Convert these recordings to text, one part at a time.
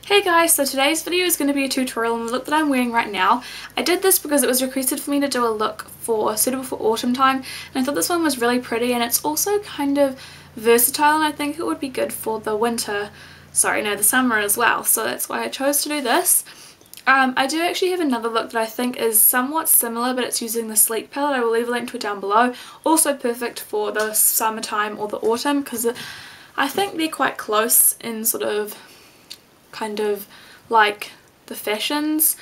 Hey guys, so today's video is going to be a tutorial on the look that I'm wearing right now. I did this because it was requested for me to do a look suitable for autumn time, and I thought this one was really pretty, and it's also kind of versatile, and I think it would be good for the the summer as well, so that's why I chose to do this. I do actually have another look that I think is somewhat similar, but it's using the Sleek palette. I will leave a link to it down below. Also perfect for the summertime or the autumn because I think they're quite close in sort of kind of like the fashions,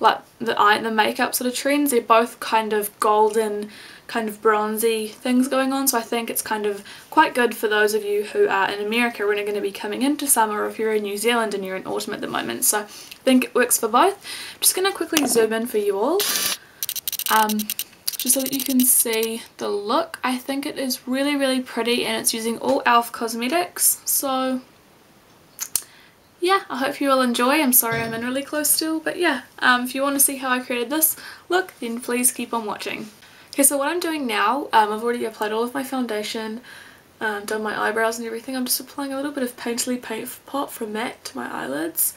like the makeup sort of trends. They're both kind of golden, kind of bronzy things going on, so I think it's kind of quite good for those of you who are in America and are going to be coming into summer, or if you're in New Zealand and you're in autumn at the moment. So I think it works for both. I'm just going to quickly zoom in for you all, just so that you can see the look. I think it is really pretty, and it's using all e.l.f. cosmetics, so yeah, I hope you all enjoy. I'm sorry I'm in really close still, but yeah, if you want to see how I created this look, then please keep on watching. Okay, so what I'm doing now, I've already applied all of my foundation, done my eyebrows and everything. I'm just applying a little bit of Painterly Paint Pot from MAC to my eyelids.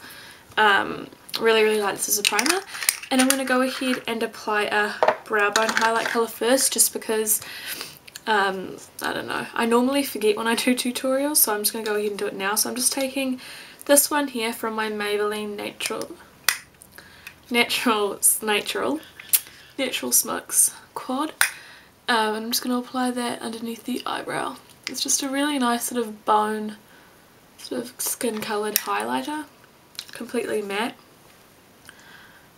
Really like this as a primer. And I'm going to go ahead and apply a Browbone highlight colour first, just because, I don't know, I normally forget when I do tutorials, so I'm just going to go ahead and do it now. So I'm just taking this one here from my Maybelline Natural Smokes Quad. I'm just going to apply that underneath the eyebrow. It's just a really nice sort of bone, sort of skin coloured highlighter, completely matte.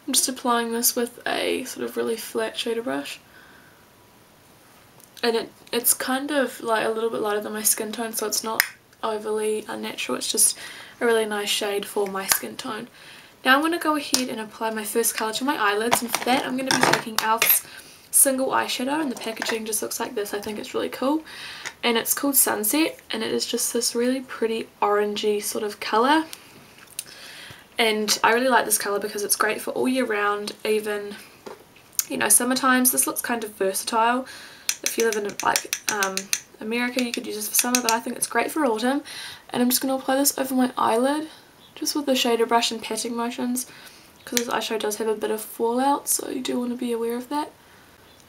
I'm just applying this with a sort of really flat shader brush, and it's kind of like a little bit lighter than my skin tone, so it's not overly unnatural. It's just a really nice shade for my skin tone. Now I'm going to go ahead and apply my first colour to my eyelids, and for that I'm going to be taking e.l.f.'s single eyeshadow, and the packaging just looks like this. I think it's really cool, and it's called Sunset, and it is just this really pretty orangey sort of colour, and I really like this colour because it's great for all year round, even, you know, summer times. This looks kind of versatile. If you live in like America, you could use this for summer, but I think it's great for autumn. And I'm just going to apply this over my eyelid, just with the shader brush and patting motions, because this eyeshadow does have a bit of fallout, so you do want to be aware of that.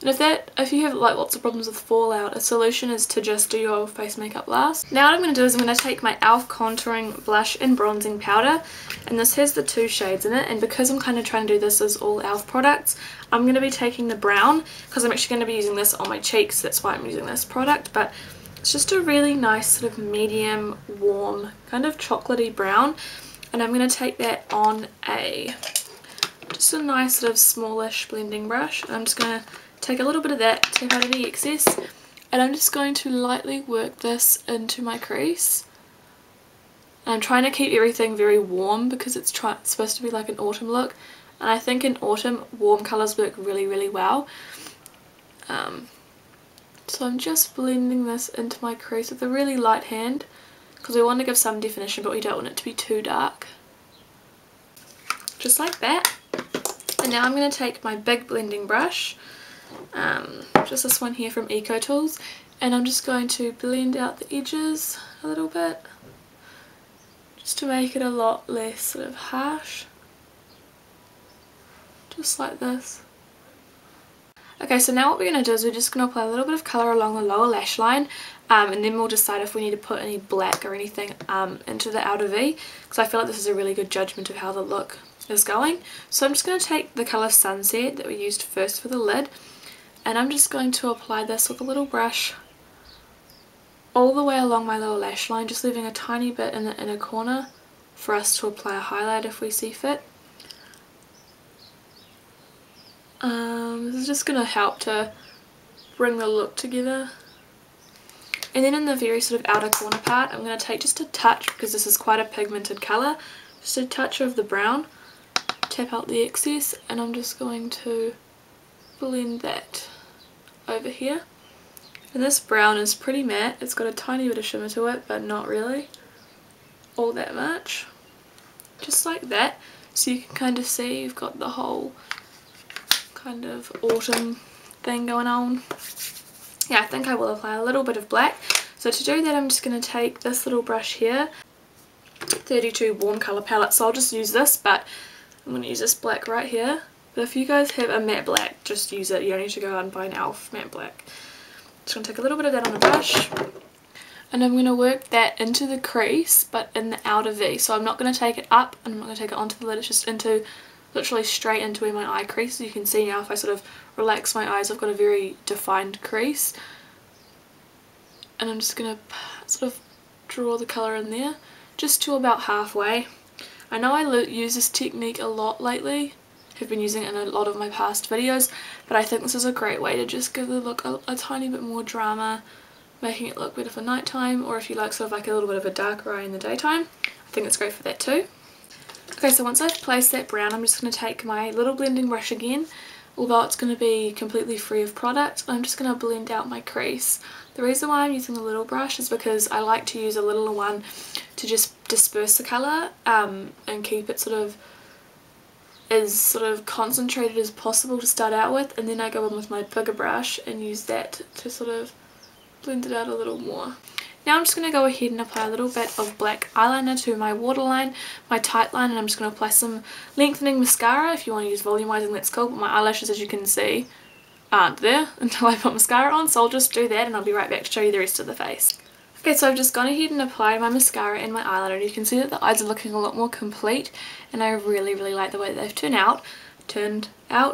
And if you have like lots of problems with fallout, a solution is to just do your face makeup last. Now what I'm going to do is I'm going to take my e.l.f. contouring blush and bronzing powder, and this has the two shades in it, and because I'm kind of trying to do this as all e.l.f. products, I'm going to be taking the brown, because I'm actually going to be using this on my cheeks. That's why I'm using this product, but it's just a really nice sort of medium, warm, kind of chocolatey brown, and I'm going to take that on just a nice sort of smallish blending brush, and I'm just going to take a little bit of that, take out any excess, and I'm just going to lightly work this into my crease. And I'm trying to keep everything very warm because it's supposed to be like an autumn look, and I think in autumn warm colours work really well. So I'm just blending this into my crease with a really light hand, because we want to give some definition but we don't want it to be too dark. Just like that. And now I'm going to take my big blending brush, just this one here from Eco Tools, and I'm just going to blend out the edges a little bit, just to make it a lot less sort of harsh, just like this. Okay, so now what we're going to do is we're just going to apply a little bit of colour along the lower lash line, and then we'll decide if we need to put any black or anything into the outer V, because I feel like this is a really good judgment of how the look is going. So I'm just going to take the colour Sunset that we used first for the lid, and I'm just going to apply this with a little brush all the way along my lower lash line, just leaving a tiny bit in the inner corner for us to apply a highlight if we see fit. This is just going to help to bring the look together. And then in the very sort of outer corner part, I'm going to take just a touch, because this is quite a pigmented colour, just a touch of the brown, tap out the excess, and I'm just going to blend that over here. And this brown is pretty matte. It's got a tiny bit of shimmer to it, but not really all that much. Just like that. So you can kind of see you've got the whole kind of autumn thing going on. Yeah, I think I will apply a little bit of black. So to do that, I'm just going to take this little brush here, 32 warm colour palette, so I'll just use this, but I'm going to use this black right here. But if you guys have a matte black, just use it. You don't need to go out and buy an e.l.f. matte black. Just going to take a little bit of that on the brush, and I'm going to work that into the crease but in the outer V. So I'm not going to take it up and I'm not going to take it onto the lid, it's just into, literally straight into where my eye crease. So you can see now if I sort of relax my eyes, I've got a very defined crease. And I'm just going to sort of draw the colour in there, just to about halfway. I know I use this technique a lot lately, have been using it in a lot of my past videos, but I think this is a great way to just give the look a tiny bit more drama, making it look better for nighttime, or if you like sort of like a little bit of a darker eye in the daytime. I think it's great for that too. Okay, so once I've placed that brown, I'm just going to take my little blending brush again, although it's going to be completely free of product. I'm just going to blend out my crease. The reason why I'm using the little brush is because I like to use a littler one to just disperse the colour and keep it sort of as concentrated as possible to start out with, and then I go in with my bigger brush and use that to sort of blend it out a little more. Now I'm just going to go ahead and apply a little bit of black eyeliner to my waterline, my tight line, and I'm just going to apply some lengthening mascara. If you want to use volumizing, that's cool, but my eyelashes, as you can see, aren't there until I put mascara on, so I'll just do that and I'll be right back to show you the rest of the face. Okay, so I've just gone ahead and applied my mascara and my eyeliner, and you can see that the eyes are looking a lot more complete, and I really like the way they've turned out.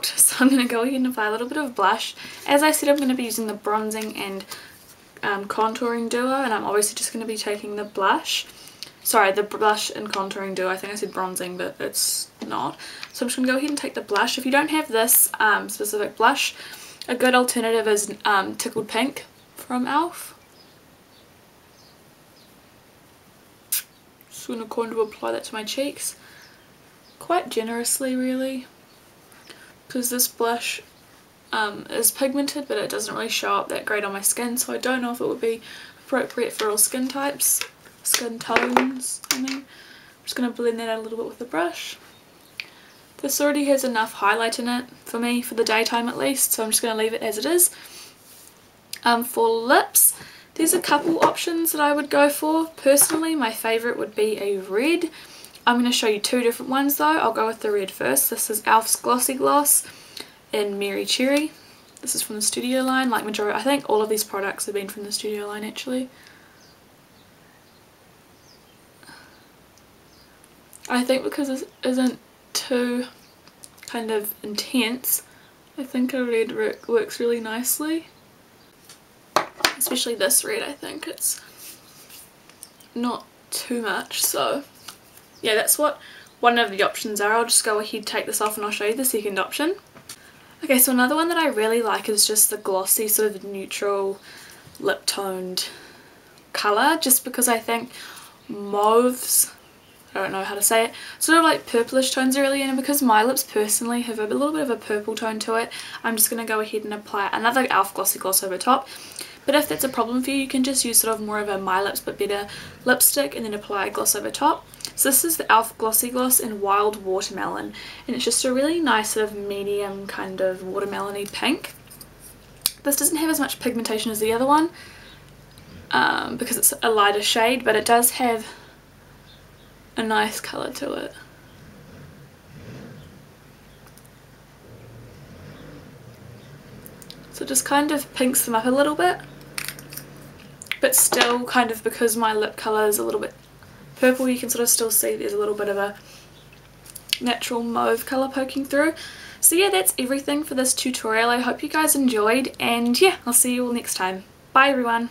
So I'm going to go ahead and apply a little bit of blush. As I said, I'm going to be using the bronzing and contouring duo, and I'm obviously just going to be taking the blush. Sorry, the blush and contouring duo. I think I said bronzing, but it's not. So I'm just going to go ahead and take the blush. If you don't have this specific blush, a good alternative is Tickled Pink from e.l.f. Just going to apply that to my cheeks quite generously, really, because this blush is pigmented, but it doesn't really show up that great on my skin, so I don't know if it would be appropriate for all skin types, skin tones. I'm just going to blend that out a little bit with the brush. This already has enough highlight in it for me for the daytime at least, so I'm just going to leave it as it is. For lips, there's a couple options that I would go for. Personally, my favourite would be a red. I'm going to show you two different ones though. I'll go with the red first. This is e.l.f.'s Glossy Gloss in Mary Cherry. This is from the Studio line. Like majority, I think all of these products have been from the Studio line actually. I think because this isn't too kind of intense, I think a red works really nicely. Especially this red, I think it's not too much, so yeah, that's what one of the options are. I'll just go ahead, take this off, and I'll show you the second option. Okay, so another one that I really like is just the glossy sort of neutral lip toned colour, just because I think mauves, I don't know how to say it, sort of like purplish tones are really in, and because my lips personally have a little bit of a purple tone to it, I'm just going to go ahead and apply another e.l.f. Glossy Gloss over top. But if that's a problem for you, you can just use sort of more of a My Lips But Better lipstick and then apply a gloss over top. So this is the e.l.f. Glossy Gloss in Wild Watermelon, and it's just a really nice sort of medium kind of watermelon-y pink. This doesn't have as much pigmentation as the other one because it's a lighter shade, but it does have a nice colour to it. So it just kind of pinks them up a little bit, but still kind of, because my lip colour is a little bit purple, you can sort of still see there's a little bit of a natural mauve colour poking through. So yeah, that's everything for this tutorial. I hope you guys enjoyed, and yeah, I'll see you all next time. Bye everyone!